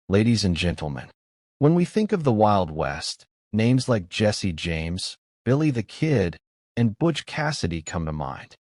Ladies and gentlemen, when we think of the Wild West, names like Jesse James, Billy the Kid, and Butch Cassidy come to mind.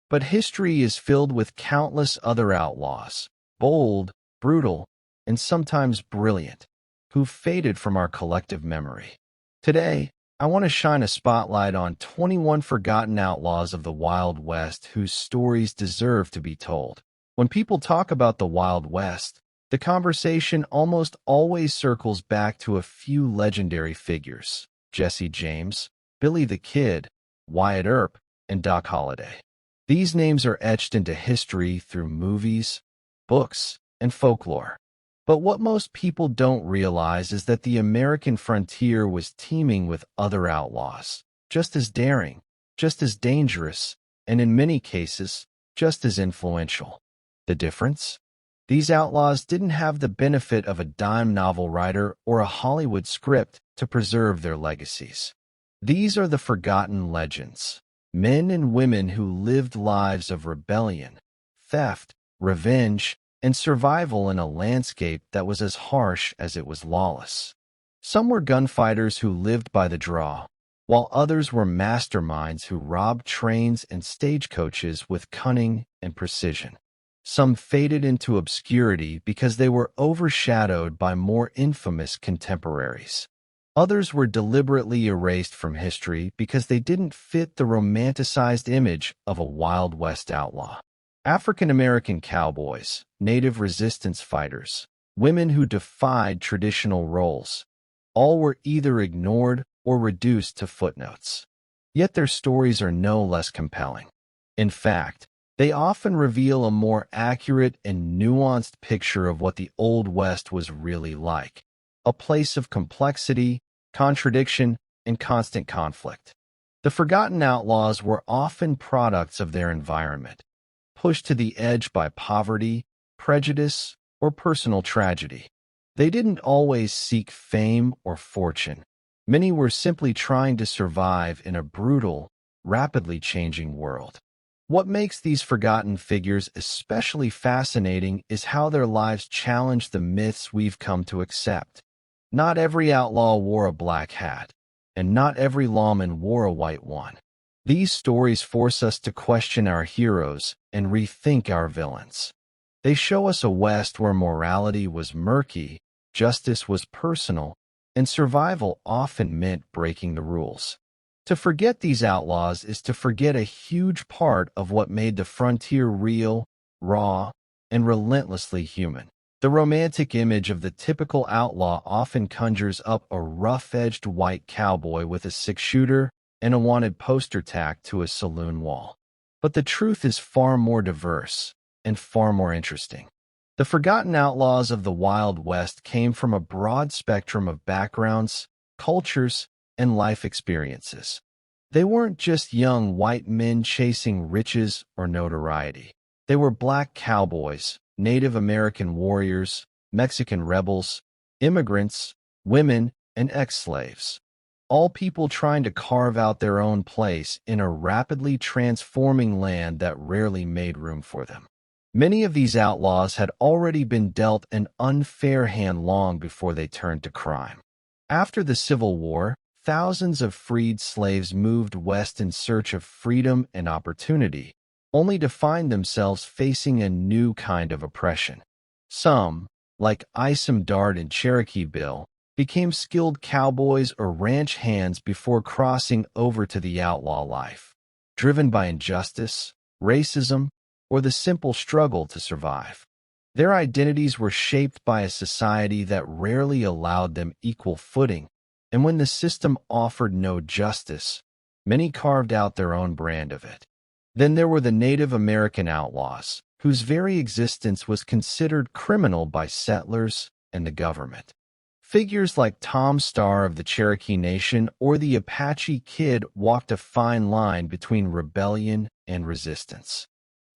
But history is filled with countless other outlaws, bold, brutal, and sometimes brilliant, who've faded from our collective memory. Today, I want to shine a spotlight on 21 forgotten outlaws of the Wild West whose stories deserve to be told. When people talk about the Wild West, the conversation almost always circles back to a few legendary figures: Jesse James, Billy the Kid, Wyatt Earp, and Doc Holliday. These names are etched into history through movies, books, and folklore. But what most people don't realize is that the American frontier was teeming with other outlaws, just as daring, just as dangerous, and in many cases, just as influential. The difference? These outlaws didn't have the benefit of a dime novel writer or a Hollywood script to preserve their legacies. These are the forgotten legends, men and women who lived lives of rebellion, theft, revenge, and survival in a landscape that was as harsh as it was lawless. Some were gunfighters who lived by the draw, while others were masterminds who robbed trains and stagecoaches with cunning and precision. Some faded into obscurity because they were overshadowed by more infamous contemporaries. Others were deliberately erased from history because they didn't fit the romanticized image of a Wild West outlaw. African American cowboys, native resistance fighters, women who defied traditional roles, all were either ignored or reduced to footnotes. Yet their stories are no less compelling. In fact, they often reveal a more accurate and nuanced picture of what the Old West was really like, a place of complexity, contradiction, and constant conflict. The forgotten outlaws were often products of their environment, pushed to the edge by poverty, prejudice, or personal tragedy. They didn't always seek fame or fortune. Many were simply trying to survive in a brutal, rapidly changing world. What makes these forgotten figures especially fascinating is how their lives challenge the myths we've come to accept. Not every outlaw wore a black hat, and not every lawman wore a white one. These stories force us to question our heroes and rethink our villains. They show us a West where morality was murky, justice was personal, and survival often meant breaking the rules. To forget these outlaws is to forget a huge part of what made the frontier real, raw, and relentlessly human. The romantic image of the typical outlaw often conjures up a rough-edged white cowboy with a six-shooter and a wanted poster tacked to a saloon wall. But the truth is far more diverse and far more interesting. The forgotten outlaws of the Wild West came from a broad spectrum of backgrounds, cultures, and life experiences. They weren't just young white men chasing riches or notoriety. They were black cowboys, Native American warriors, Mexican rebels, immigrants, women, and ex-slaves. All people trying to carve out their own place in a rapidly transforming land that rarely made room for them. Many of these outlaws had already been dealt an unfair hand long before they turned to crime. After the Civil War, thousands of freed slaves moved west in search of freedom and opportunity, only to find themselves facing a new kind of oppression. Some, like Isom Dart and Cherokee Bill, became skilled cowboys or ranch hands before crossing over to the outlaw life, driven by injustice, racism, or the simple struggle to survive. Their identities were shaped by a society that rarely allowed them equal footing, and when the system offered no justice, many carved out their own brand of it. Then there were the Native American outlaws, whose very existence was considered criminal by settlers and the government. Figures like Tom Starr of the Cherokee Nation or the Apache Kid walked a fine line between rebellion and resistance.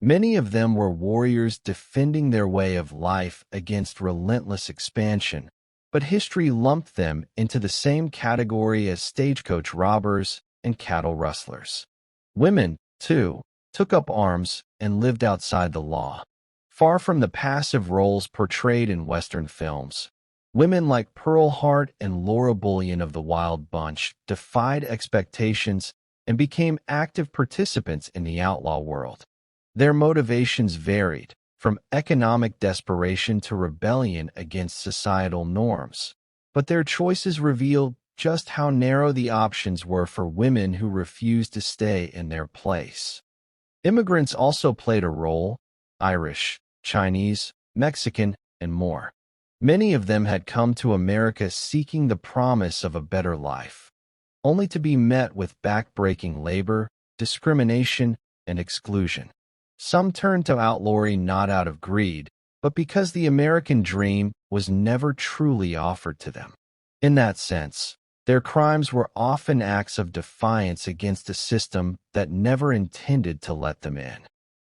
Many of them were warriors defending their way of life against relentless expansion, but history lumped them into the same category as stagecoach robbers and cattle rustlers. Women, too, took up arms and lived outside the law. Far from the passive roles portrayed in Western films, Women like Pearl Hart and Bullion of the Wild Bunch defied expectations and became active participants in the outlaw world. Their motivations varied, from economic desperation to rebellion against societal norms. But their choices revealed just how narrow the options were for women who refused to stay in their place. Immigrants also played a role: Irish, Chinese, Mexican, and more. Many of them had come to America seeking the promise of a better life, only to be met with backbreaking labor, discrimination, and exclusion. Some turned to outlawry not out of greed, but because the American dream was never truly offered to them. In that sense, their crimes were often acts of defiance against a system that never intended to let them in.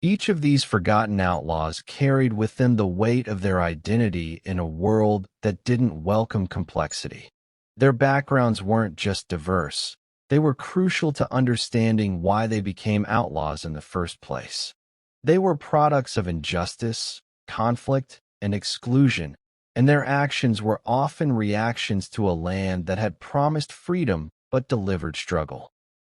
Each of these forgotten outlaws carried within the weight of their identity in a world that didn't welcome complexity. Their backgrounds weren't just diverse, they were crucial to understanding why they became outlaws in the first place. They were products of injustice, conflict, and exclusion, and their actions were often reactions to a land that had promised freedom but delivered struggle.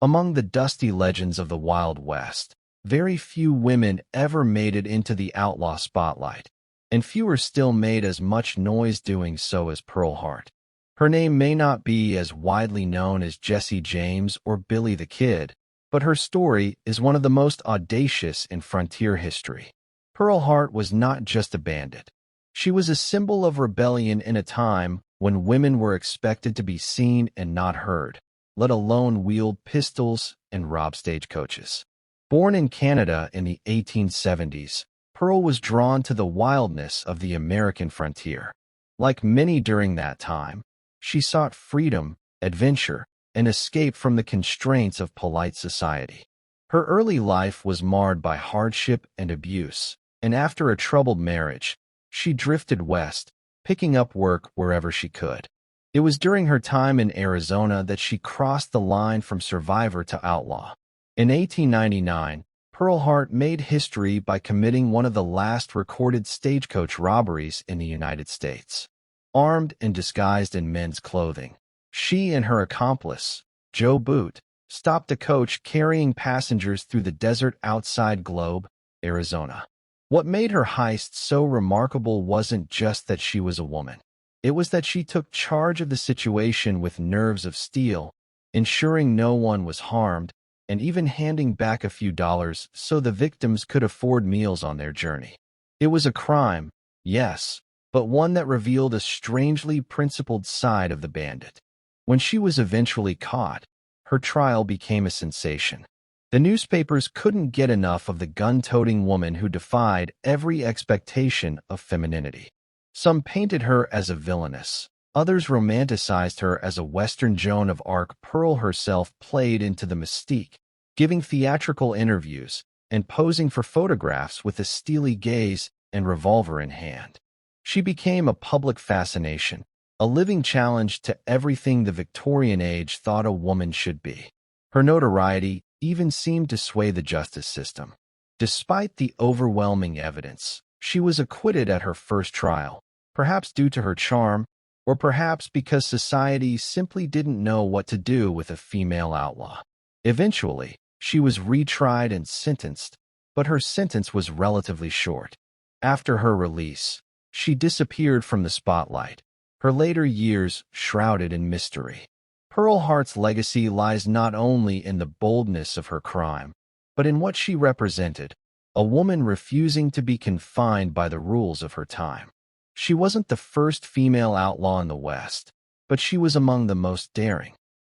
Among the dusty legends of the Wild West, very few women ever made it into the outlaw spotlight, and fewer still made as much noise doing so as Pearl Hart. Her name may not be as widely known as Jesse James or Billy the Kid, but her story is one of the most audacious in frontier history. Pearl Hart was not just a bandit. She was a symbol of rebellion in a time when women were expected to be seen and not heard, let alone wield pistols and rob stagecoaches. Born in Canada in the 1870s, Pearl was drawn to the wildness of the American frontier. Like many during that time, she sought freedom, adventure, and escape from the constraints of polite society. Her early life was marred by hardship and abuse, and after a troubled marriage, she drifted west, picking up work wherever she could. It was during her time in Arizona that she crossed the line from survivor to outlaw. In 1899, Pearl Hart made history by committing one of the last recorded stagecoach robberies in the United States. Armed and disguised in men's clothing, she and her accomplice, Joe Boot, stopped a coach carrying passengers through the desert outside Globe, Arizona. What made her heist so remarkable wasn't just that she was a woman. It was that she took charge of the situation with nerves of steel, ensuring no one was harmed, and even handing back a few dollars so the victims could afford meals on their journey. It was a crime, yes, but one that revealed a strangely principled side of the bandit. When she was eventually caught, her trial became a sensation. The newspapers couldn't get enough of the gun-toting woman who defied every expectation of femininity. Some painted her as a villainess. Others romanticized her as a Western Joan of Arc. Pearl herself played into the mystique, giving theatrical interviews and posing for photographs with a steely gaze and revolver in hand. She became a public fascination, a living challenge to everything the Victorian age thought a woman should be. Her notoriety even seemed to sway the justice system. Despite the overwhelming evidence, she was acquitted at her first trial, perhaps due to her charm, or perhaps because society simply didn't know what to do with a female outlaw. Eventually, she was retried and sentenced, but her sentence was relatively short. After her release, she disappeared from the spotlight, her later years shrouded in mystery. Pearl Hart's legacy lies not only in the boldness of her crime, but in what she represented, a woman refusing to be confined by the rules of her time. She wasn't the first female outlaw in the West, but she was among the most daring.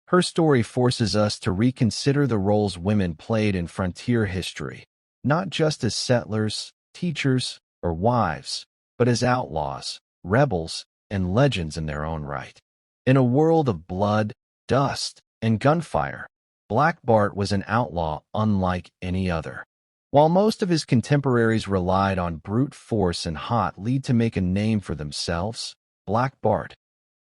Her story forces us to reconsider the roles women played in frontier history, not just as settlers, teachers, or wives, but as outlaws, rebels, and legends in their own right. In a world of blood, dust, and gunfire, Black Bart was an outlaw unlike any other. While most of his contemporaries relied on brute force and hot lead to make a name for themselves, Black Bart,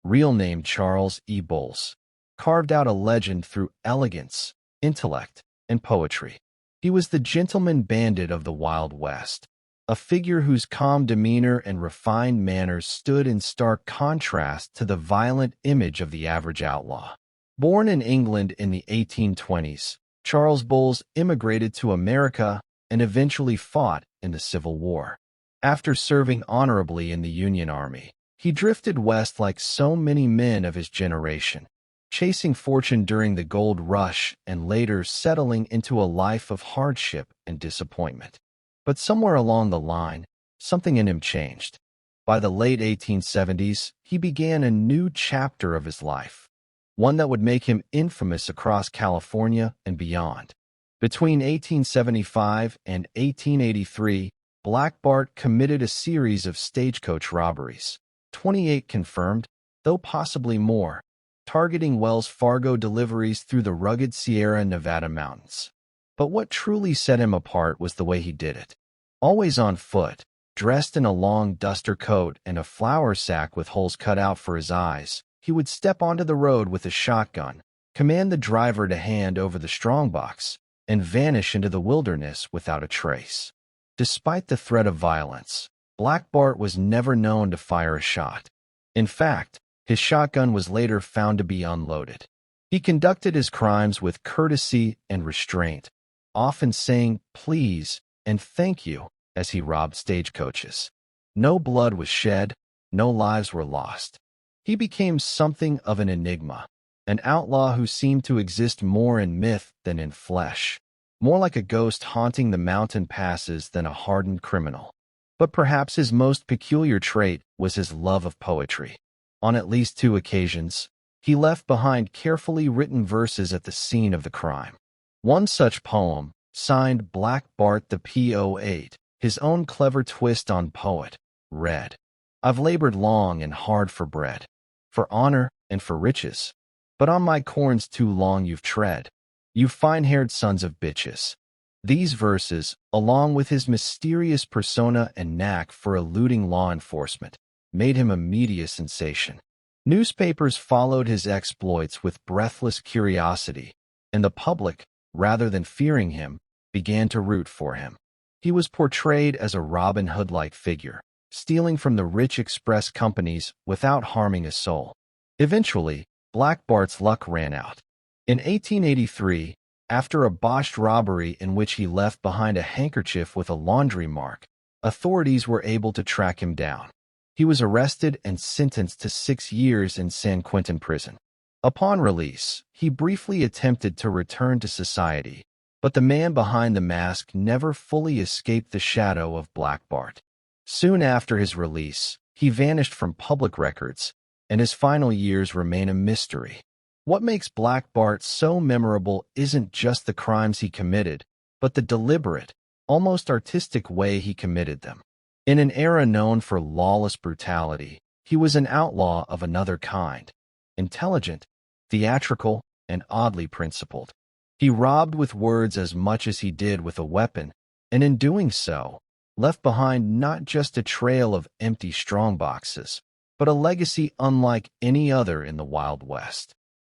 real name Charles E. Bowles, carved out a legend through elegance, intellect, and poetry. He was the gentleman bandit of the Wild West, a figure whose calm demeanor and refined manners stood in stark contrast to the violent image of the average outlaw. Born in England in the 1820s, Charles Bowles immigrated to America and eventually fought in the Civil War. After serving honorably in the Union Army, he drifted west like so many men of his generation, chasing fortune during the gold rush and later settling into a life of hardship and disappointment. But somewhere along the line, something in him changed. By the late 1870s, he began a new chapter of his life, one that would make him infamous across California and beyond. Between 1875 and 1883, Black Bart committed a series of stagecoach robberies, 28 confirmed, though possibly more, targeting Wells Fargo deliveries through the rugged Sierra Nevada mountains. But what truly set him apart was the way he did it. Always on foot, dressed in a long duster coat and a flour sack with holes cut out for his eyes, he would step onto the road with a shotgun, command the driver to hand over the strongbox, and vanish into the wilderness without a trace. Despite the threat of violence, Black Bart was never known to fire a shot. In fact, his shotgun was later found to be unloaded. He conducted his crimes with courtesy and restraint, often saying please and thank you as he robbed stagecoaches. No blood was shed, no lives were lost. He became something of an enigma, an outlaw who seemed to exist more in myth than in flesh, more like a ghost haunting the mountain passes than a hardened criminal. But perhaps his most peculiar trait was his love of poetry. On at least 2 occasions, he left behind carefully written verses at the scene of the crime. One such poem, signed Black Bart the P.O.8, his own clever twist on poet, read, "I've labored long and hard for bread, for honor and for riches, but on my corns too long you've tread, you fine-haired sons of bitches." These verses, along with his mysterious persona and knack for eluding law enforcement, made him a media sensation. Newspapers followed his exploits with breathless curiosity, and the public, rather than fearing him, began to root for him. He was portrayed as a Robin Hood-like figure, stealing from the rich express companies without harming a soul. Eventually, Black Bart's luck ran out. In 1883, after a botched robbery in which he left behind a handkerchief with a laundry mark, authorities were able to track him down. He was arrested and sentenced to 6 years in San Quentin prison. Upon release, he briefly attempted to return to society, but the man behind the mask never fully escaped the shadow of Black Bart. Soon after his release, he vanished from public records, and his final years remain a mystery. What makes Black Bart so memorable isn't just the crimes he committed, but the deliberate, almost artistic way he committed them. In an era known for lawless brutality, he was an outlaw of another kind, intelligent, theatrical, and oddly principled. He robbed with words as much as he did with a weapon, and in doing so, left behind not just a trail of empty strongboxes, but a legacy unlike any other in the Wild West.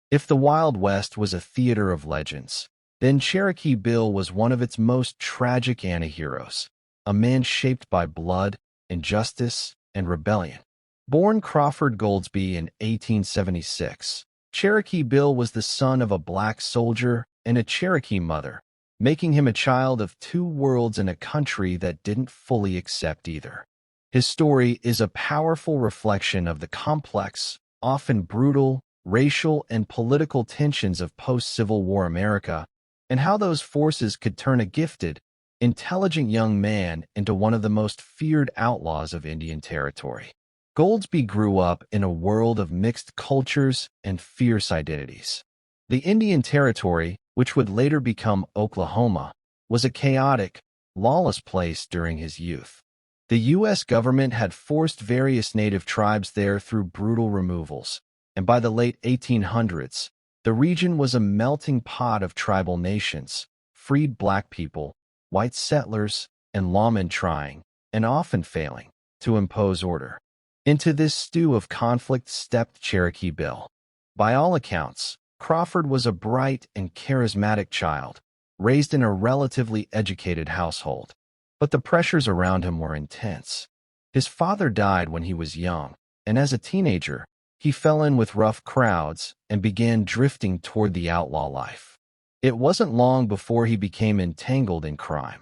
If the Wild West was a theater of legends, then Cherokee Bill was one of its most tragic antiheroes, a man shaped by blood, injustice, and rebellion. Born Crawford Goldsby in 1876, Cherokee Bill was the son of a black soldier and a Cherokee mother, making him a child of 2 worlds in a country that didn't fully accept either. His story is a powerful reflection of the complex, often brutal, racial and political tensions of post-Civil War America, and how those forces could turn a gifted, intelligent young man into one of the most feared outlaws of Indian Territory. Goldsby grew up in a world of mixed cultures and fierce identities. The Indian Territory, which would later become Oklahoma, was a chaotic, lawless place during his youth. The U.S. government had forced various native tribes there through brutal removals, and by the late 1800s, the region was a melting pot of tribal nations, freed black people, white settlers, and lawmen trying, and often failing, to impose order. Into this stew of conflict stepped Cherokee Bill. By all accounts, Crawford was a bright and charismatic child, raised in a relatively educated household. but the pressures around him were intense. His father died when he was young, and as a teenager, he fell in with rough crowds and began drifting toward the outlaw life. It wasn't long before he became entangled in crime,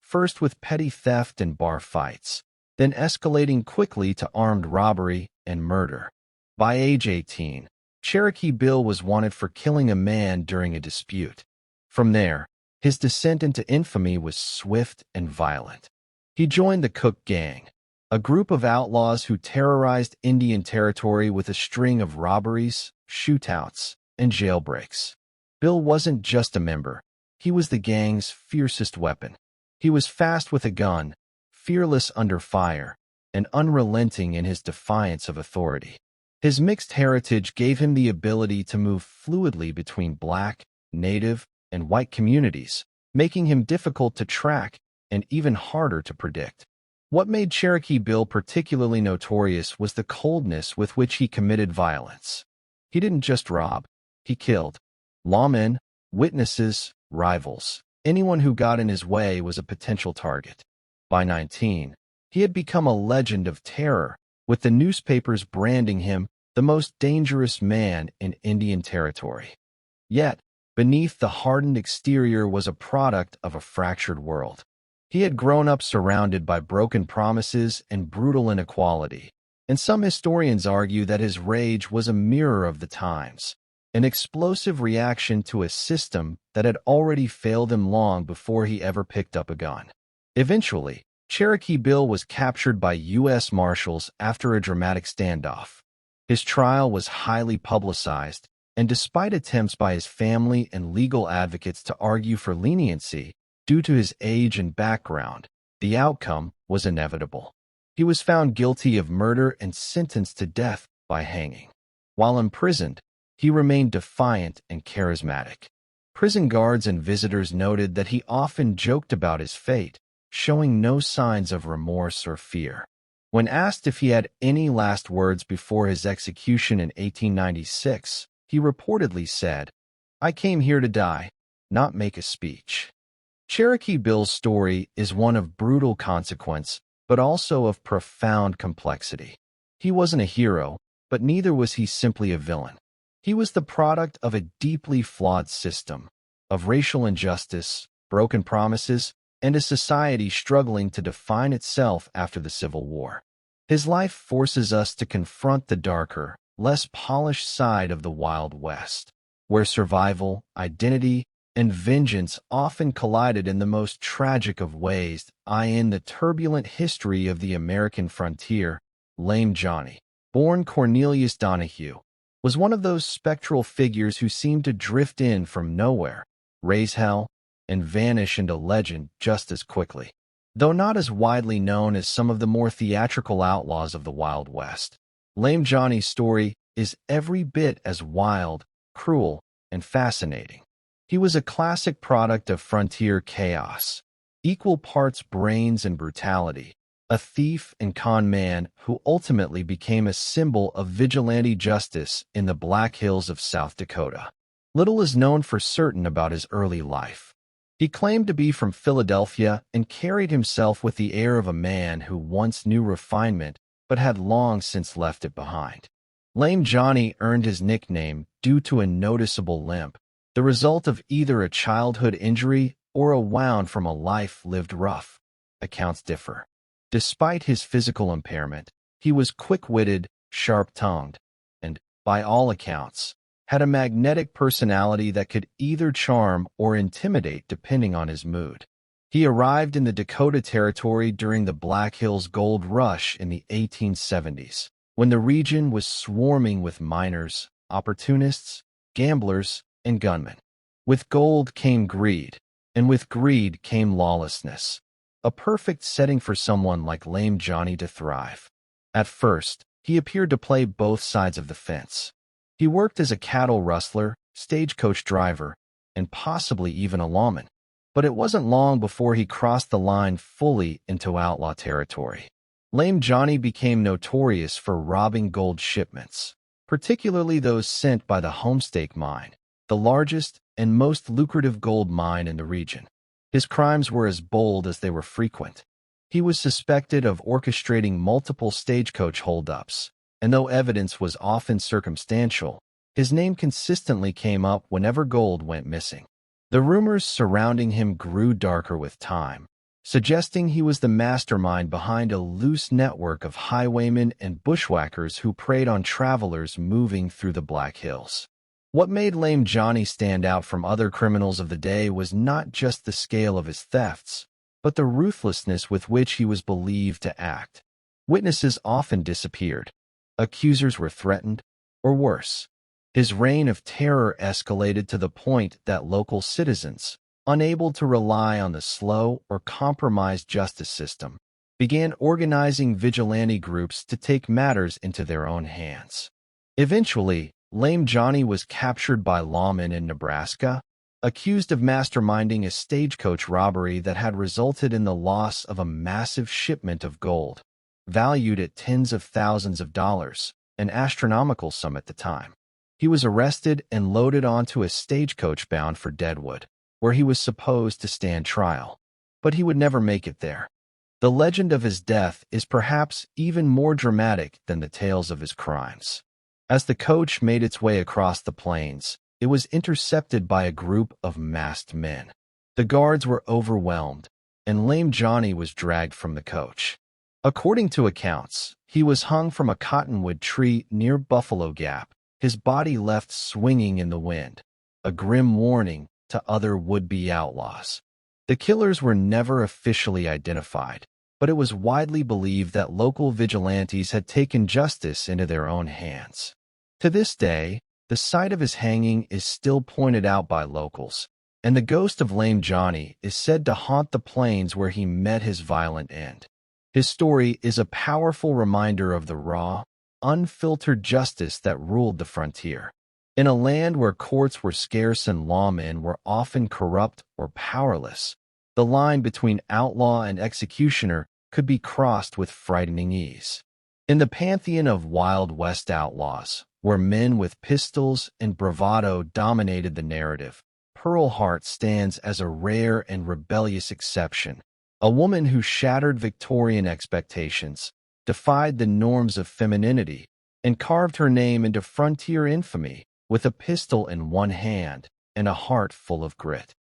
first with petty theft and bar fights, then escalating quickly to armed robbery and murder. By age 18, Cherokee Bill was wanted for killing a man during a dispute. From there, his descent into infamy was swift and violent. He joined the Cook Gang, a group of outlaws who terrorized Indian Territory with a string of robberies, shootouts, and jailbreaks. Bill wasn't just a member. He was the gang's fiercest weapon. He was fast with a gun, fearless under fire, and unrelenting in his defiance of authority. His mixed heritage gave him the ability to move fluidly between black, native, and white communities, making him difficult to track and even harder to predict. What made Cherokee Bill particularly notorious was the coldness with which he committed violence. He didn't just rob, he killed. Lawmen, witnesses, rivals. Anyone who got in his way was a potential target. By 19, he had become a legend of terror, with the newspapers branding him the most dangerous man in Indian Territory. Yet, beneath the hardened exterior was a product of a fractured world. He had grown up surrounded by broken promises and brutal inequality, and some historians argue that his rage was a mirror of the times, an explosive reaction to a system that had already failed him long before he ever picked up a gun. Eventually, Cherokee Bill was captured by U.S. Marshals after a dramatic standoff. His trial was highly publicized, and despite attempts by his family and legal advocates to argue for leniency, due to his age and background, the outcome was inevitable. He was found guilty of murder and sentenced to death by hanging. While imprisoned, he remained defiant and charismatic. Prison guards and visitors noted that he often joked about his fate, showing no signs of remorse or fear. When asked if he had any last words before his execution in 1896, he reportedly said, "I came here to die, not make a speech." Cherokee Bill's story is one of brutal consequence, but also of profound complexity. He wasn't a hero, but neither was he simply a villain. He was the product of a deeply flawed system, of racial injustice, broken promises, and a society struggling to define itself after the Civil War. His life forces us to confront the darker, less polished side of the Wild West, where survival, identity, and vengeance often collided in the most tragic of ways, in the turbulent history of the American frontier. Lame Johnny, born Cornelius Donahue, was one of those spectral figures who seemed to drift in from nowhere, raise hell, and vanish into legend just as quickly. Though not as widely known as some of the more theatrical outlaws of the Wild West, Lame Johnny's story is every bit as wild, cruel, and fascinating. He was a classic product of frontier chaos, equal parts brains and brutality, a thief and con man who ultimately became a symbol of vigilante justice in the Black Hills of South Dakota. Little is known for certain about his early life. He claimed to be from Philadelphia and carried himself with the air of a man who once knew refinement but had long since left it behind. Lame Johnny earned his nickname due to a noticeable limp, the result of either a childhood injury or a wound from a life lived rough. Accounts differ. Despite his physical impairment, he was quick-witted, sharp-tongued, and, by all accounts, had a magnetic personality that could either charm or intimidate depending on his mood. He arrived in the Dakota Territory during the Black Hills Gold Rush in the 1870s, when the region was swarming with miners, opportunists, gamblers, and gunmen. With gold came greed, and with greed came lawlessness, a perfect setting for someone like Lame Johnny to thrive. At first, he appeared to play both sides of the fence. He worked as a cattle rustler, stagecoach driver, and possibly even a lawman. But it wasn't long before he crossed the line fully into outlaw territory. Lame Johnny became notorious for robbing gold shipments, particularly those sent by the Homestake Mine, the largest and most lucrative gold mine in the region. His crimes were as bold as they were frequent. He was suspected of orchestrating multiple stagecoach holdups, and though evidence was often circumstantial, his name consistently came up whenever gold went missing. The rumors surrounding him grew darker with time, suggesting he was the mastermind behind a loose network of highwaymen and bushwhackers who preyed on travelers moving through the Black Hills. What made Lame Johnny stand out from other criminals of the day was not just the scale of his thefts, but the ruthlessness with which he was believed to act. Witnesses often disappeared. Accusers were threatened, or worse. His reign of terror escalated to the point that local citizens, unable to rely on the slow or compromised justice system, began organizing vigilante groups to take matters into their own hands. Eventually, Lame Johnny was captured by lawmen in Nebraska, accused of masterminding a stagecoach robbery that had resulted in the loss of a massive shipment of gold, valued at tens of thousands of dollars, an astronomical sum at the time. He was arrested and loaded onto a stagecoach bound for Deadwood, where he was supposed to stand trial. But he would never make it there. The legend of his death is perhaps even more dramatic than the tales of his crimes. As the coach made its way across the plains, it was intercepted by a group of masked men. The guards were overwhelmed, and Lame Johnny was dragged from the coach. According to accounts, he was hung from a cottonwood tree near Buffalo Gap, his body left swinging in the wind, a grim warning to other would-be outlaws. The killers were never officially identified, but it was widely believed that local vigilantes had taken justice into their own hands. To this day, the site of his hanging is still pointed out by locals, and the ghost of Lame Johnny is said to haunt the plains where he met his violent end. His story is a powerful reminder of the raw, unfiltered justice that ruled the frontier. In a land where courts were scarce and lawmen were often corrupt or powerless, the line between outlaw and executioner could be crossed with frightening ease. In the pantheon of Wild West outlaws, where men with pistols and bravado dominated the narrative, Pearl Hart stands as a rare and rebellious exception, a woman who shattered Victorian expectations, defied the norms of femininity, and carved her name into frontier infamy with a pistol in one hand and a heart full of grit.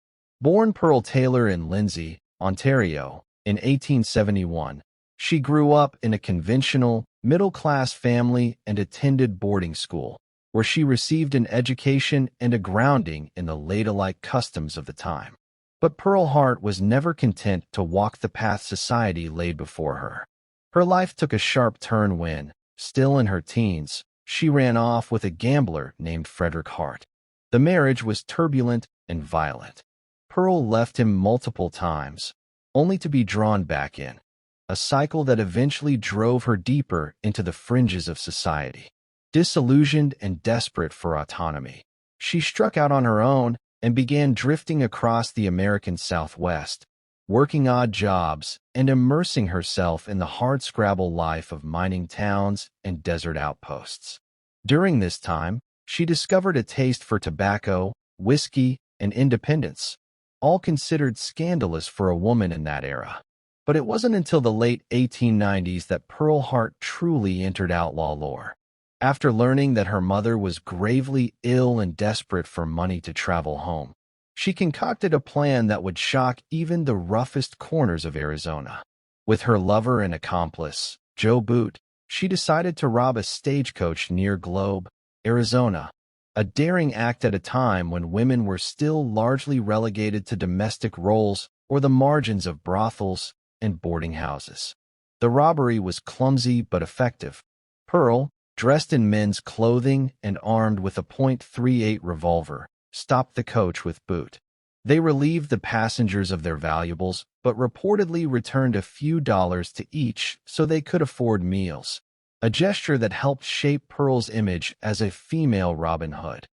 Born Pearl Taylor in Lindsay, Ontario, in 1871, she grew up in a conventional, middle-class family and attended boarding school, where she received an education and a grounding in the ladylike customs of the time. But Pearl Hart was never content to walk the path society laid before her. Her life took a sharp turn when, still in her teens, she ran off with a gambler named Frederick Hart. The marriage was turbulent and violent. Pearl left him multiple times, only to be drawn back in, a cycle that eventually drove her deeper into the fringes of society. Disillusioned and desperate for autonomy, she struck out on her own and began drifting across the American Southwest, working odd jobs and immersing herself in the hardscrabble life of mining towns and desert outposts. During this time, she discovered a taste for tobacco, whiskey, and independence, all considered scandalous for a woman in that era. But it wasn't until the late 1890s that Pearl Hart truly entered outlaw lore. After learning that her mother was gravely ill and desperate for money to travel home, she concocted a plan that would shock even the roughest corners of Arizona. With her lover and accomplice, Joe Boot, she decided to rob a stagecoach near Globe, Arizona, a daring act at a time when women were still largely relegated to domestic roles or the margins of brothels and boarding houses. The robbery was clumsy but effective. Pearl, dressed in men's clothing and armed with a .38 revolver, stopped the coach with Boot. They relieved the passengers of their valuables, but reportedly returned a few dollars to each so they could afford meals, a gesture that helped shape Pearl's image as a female Robin Hood,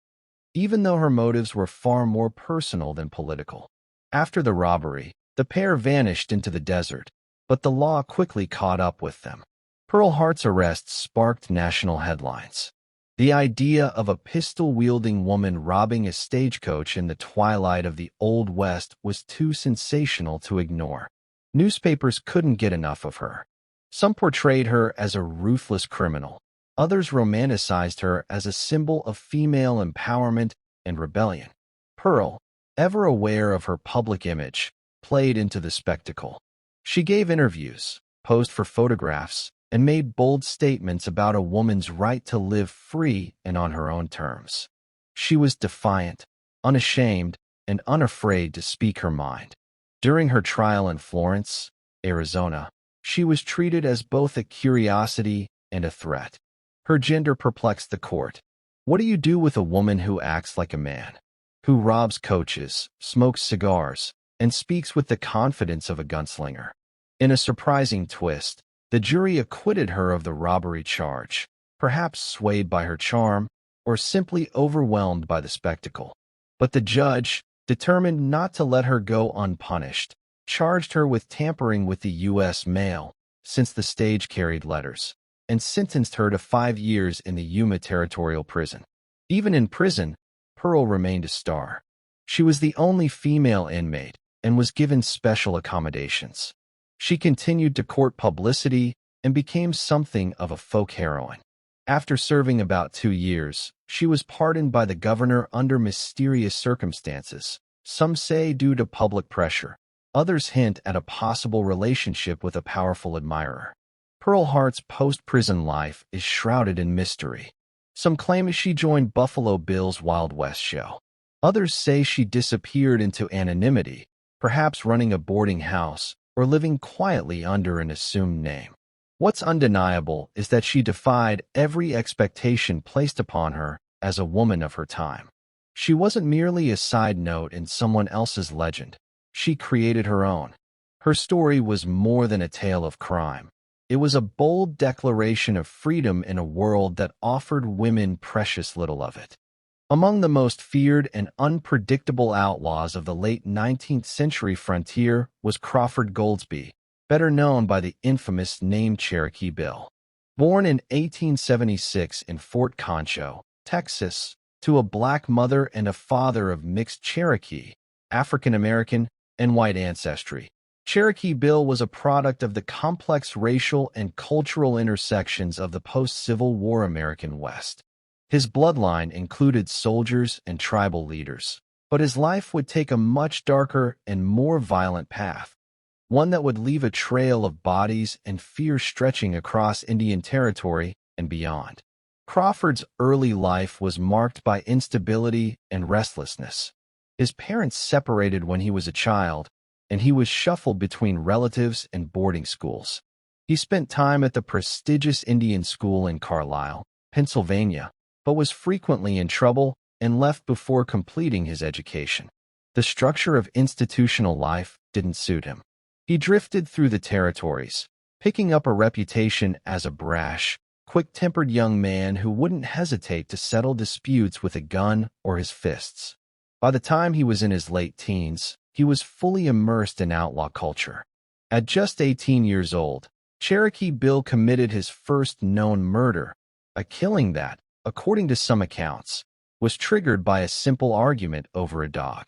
even though her motives were far more personal than political. After the robbery, the pair vanished into the desert, but the law quickly caught up with them. Pearl Hart's arrest sparked national headlines. The idea of a pistol-wielding woman robbing a stagecoach in the twilight of the Old West was too sensational to ignore. Newspapers couldn't get enough of her. Some portrayed her as a ruthless criminal. Others romanticized her as a symbol of female empowerment and rebellion. Pearl, ever aware of her public image, played into the spectacle. She gave interviews, posed for photographs, and made bold statements about a woman's right to live free and on her own terms. She was defiant, unashamed, and unafraid to speak her mind. During her trial in Florence, Arizona, she was treated as both a curiosity and a threat. Her gender perplexed the court. What do you do with a woman who acts like a man, who robs coaches, smokes cigars, and speaks with the confidence of a gunslinger? In a surprising twist, the jury acquitted her of the robbery charge, perhaps swayed by her charm or simply overwhelmed by the spectacle. But the judge, determined not to let her go unpunished, charged her with tampering with the U.S. mail, since the stage carried letters, and sentenced her to 5 years in the Yuma Territorial Prison. Even in prison, Pearl remained a star. She was the only female inmate and was given special accommodations. She continued to court publicity and became something of a folk heroine. After serving about 2 years, she was pardoned by the governor under mysterious circumstances, some say due to public pressure. Others hint at a possible relationship with a powerful admirer. Pearl Hart's post-prison life is shrouded in mystery. Some claim she joined Buffalo Bill's Wild West show. Others say she disappeared into anonymity, perhaps running a boarding house or living quietly under an assumed name. What's undeniable is that she defied every expectation placed upon her as a woman of her time. She wasn't merely a side note in someone else's legend. She created her own. Her story was more than a tale of crime. It was a bold declaration of freedom in a world that offered women precious little of it. Among the most feared and unpredictable outlaws of the late 19th century frontier was Crawford Goldsby, better known by the infamous name Cherokee Bill. Born in 1876 in Fort Concho, Texas, to a black mother and a father of mixed Cherokee, African American, and white ancestry, Cherokee Bill was a product of the complex racial and cultural intersections of the post-Civil War American West. His bloodline included soldiers and tribal leaders, but his life would take a much darker and more violent path, one that would leave a trail of bodies and fear stretching across Indian Territory and beyond. Crawford's early life was marked by instability and restlessness. His parents separated when he was a child, and he was shuffled between relatives and boarding schools. He spent time at the prestigious Indian school in Carlisle, Pennsylvania, but was frequently in trouble and left before completing his education. The structure of institutional life didn't suit him. He drifted through the territories, picking up a reputation as a brash, quick-tempered young man who wouldn't hesitate to settle disputes with a gun or his fists. By the time he was in his late teens, he was fully immersed in outlaw culture. At just 18 years old, Cherokee Bill committed his first known murder, a killing that, according to some accounts, was triggered by a simple argument over a dog.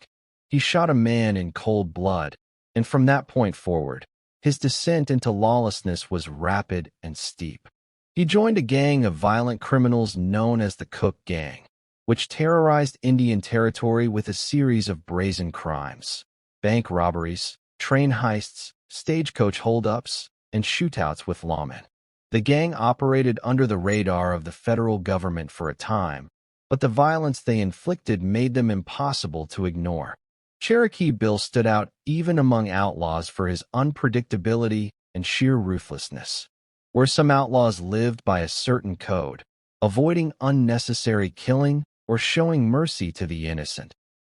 He shot a man in cold blood, and from that point forward, his descent into lawlessness was rapid and steep. He joined a gang of violent criminals known as the Cook Gang, which terrorized Indian Territory with a series of brazen crimes: bank robberies, train heists, stagecoach holdups, and shootouts with lawmen. The gang operated under the radar of the federal government for a time, but the violence they inflicted made them impossible to ignore. Cherokee Bill stood out even among outlaws for his unpredictability and sheer ruthlessness. Where some outlaws lived by a certain code, avoiding unnecessary killing or showing mercy to the innocent,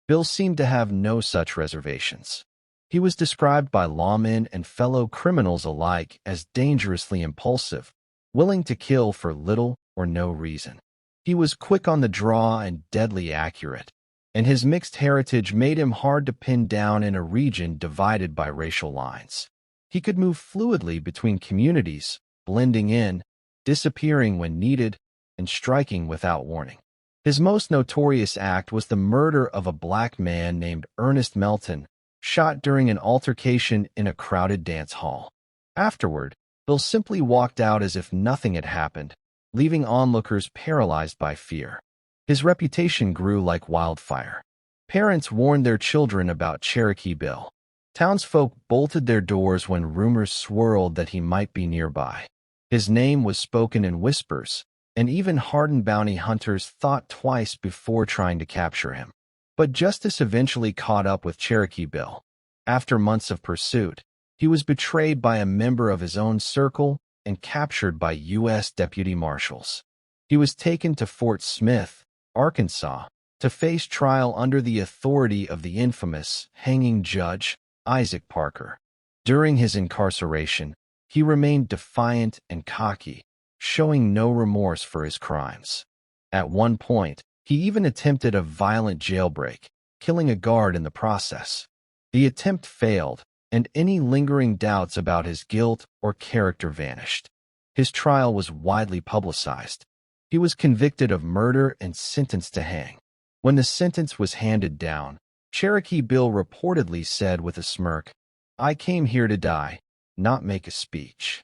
Bill seemed to have no such reservations. He was described by lawmen and fellow criminals alike as dangerously impulsive, willing to kill for little or no reason. He was quick on the draw and deadly accurate, and his mixed heritage made him hard to pin down in a region divided by racial lines. He could move fluidly between communities, blending in, disappearing when needed, and striking without warning. His most notorious act was the murder of a black man named Ernest Melton, shot during an altercation in a crowded dance hall. Afterward, Bill simply walked out as if nothing had happened, leaving onlookers paralyzed by fear. His reputation grew like wildfire. Parents warned their children about Cherokee Bill. Townsfolk bolted their doors when rumors swirled that he might be nearby. His name was spoken in whispers, and even hardened bounty hunters thought twice before trying to capture him. But justice eventually caught up with Cherokee Bill. After months of pursuit, he was betrayed by a member of his own circle and captured by U.S. deputy marshals. He was taken to Fort Smith, Arkansas, to face trial under the authority of the infamous hanging judge, Isaac Parker. During his incarceration, he remained defiant and cocky, showing no remorse for his crimes. At one point, he even attempted a violent jailbreak, killing a guard in the process. The attempt failed, and any lingering doubts about his guilt or character vanished. His trial was widely publicized. He was convicted of murder and sentenced to hang. When the sentence was handed down, Cherokee Bill reportedly said with a smirk, "I came here to die, not make a speech."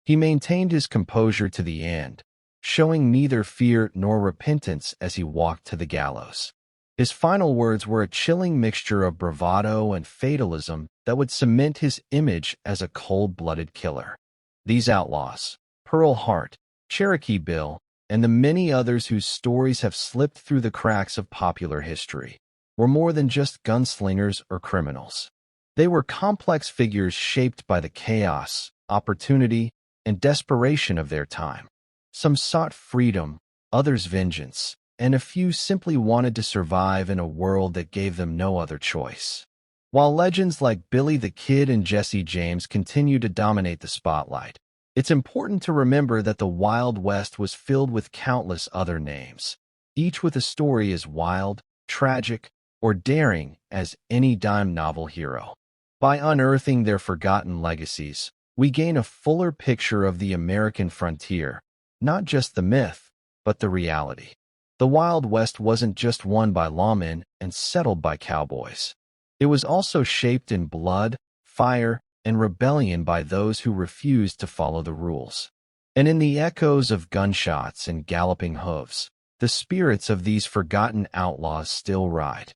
He maintained his composure to the end, showing neither fear nor repentance as he walked to the gallows. His final words were a chilling mixture of bravado and fatalism that would cement his image as a cold-blooded killer. These outlaws, Pearl Hart, Cherokee Bill, and the many others whose stories have slipped through the cracks of popular history, were more than just gunslingers or criminals. They were complex figures shaped by the chaos, opportunity, and desperation of their time. Some sought freedom, others vengeance, and a few simply wanted to survive in a world that gave them no other choice. While legends like Billy the Kid and Jesse James continue to dominate the spotlight, it's important to remember that the Wild West was filled with countless other names, each with a story as wild, tragic, or daring as any dime novel hero. By unearthing their forgotten legacies, we gain a fuller picture of the American frontier, not just the myth, but the reality. The Wild West wasn't just won by lawmen and settled by cowboys. It was also shaped in blood, fire, and rebellion by those who refused to follow the rules. And in the echoes of gunshots and galloping hooves, the spirits of these forgotten outlaws still ride.